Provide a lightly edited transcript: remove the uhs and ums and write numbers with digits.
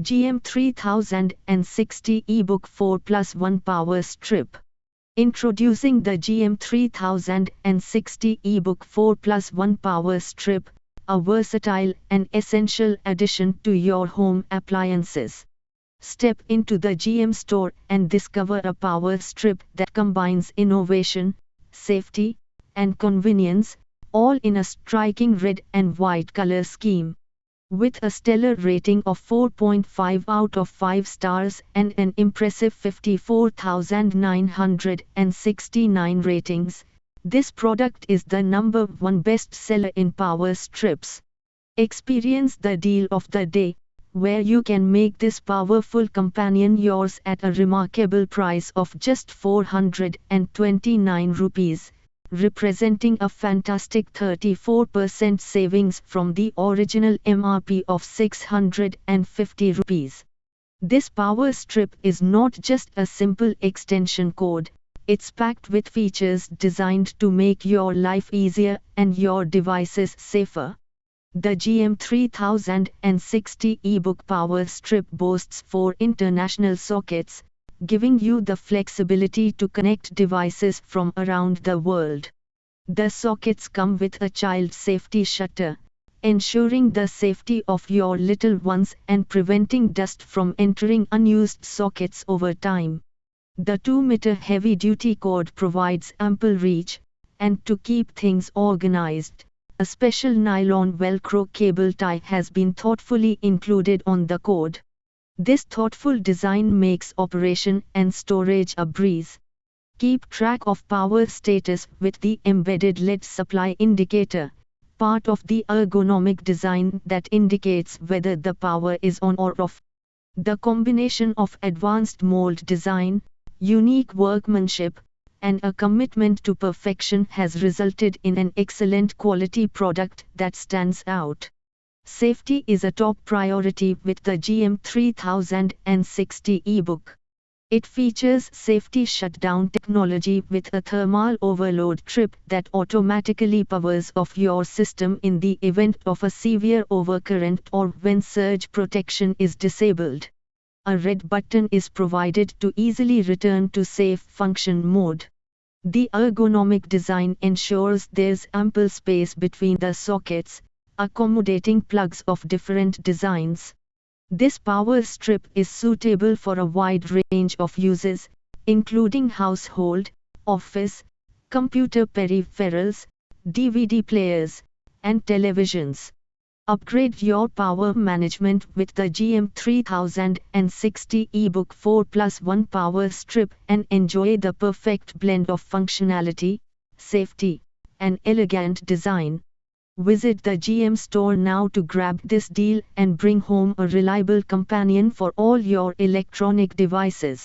GM3060 eBook 4+1 Power Strip. Introducing the GM3060 eBook 4+1 Power Strip, a versatile and essential addition to your home appliances. Step into the GM store and discover a power strip that combines innovation, safety, and convenience, all in a striking red and white color scheme. With a stellar rating of 4.5 out of 5 stars and an impressive 54,969 ratings, this product is the #1 bestseller in power strips. Experience the deal of the day, where you can make this powerful companion yours at a remarkable price of just 429 rupees. Representing a fantastic 34% savings from the original MRP of 650 rupees. This power strip is not just a simple extension cord, it's packed with features designed to make your life easier and your devices safer. The GM3060 eBook Power Strip boasts 4 international sockets, giving you the flexibility to connect devices from around the world. The sockets come with a child safety shutter, ensuring the safety of your little ones and preventing dust from entering unused sockets over time. The 2-meter heavy-duty cord provides ample reach, and to keep things organized, a special nylon Velcro cable tie has been thoughtfully included on the cord. This thoughtful design makes operation and storage a breeze. Keep track of power status with the embedded LED supply indicator, part of the ergonomic design that indicates whether the power is on or off. The combination of advanced mold design, unique workmanship, and a commitment to perfection has resulted in an excellent quality product that stands out. Safety is a top priority with the GM3060 eBook. It features safety shutdown technology with a thermal overload trip that automatically powers off your system in the event of a severe overcurrent or when surge protection is disabled. A red button is provided to easily return to safe function mode. The ergonomic design ensures there's ample space between the sockets, accommodating plugs of different designs. This power strip is suitable for a wide range of uses, including household, office, computer peripherals, DVD players, and televisions. Upgrade your power management with the GM3060 eBook 4+1 Power Strip and enjoy the perfect blend of functionality, safety, and elegant design. Visit the GM store now to grab this deal and bring home a reliable companion for all your electronic devices.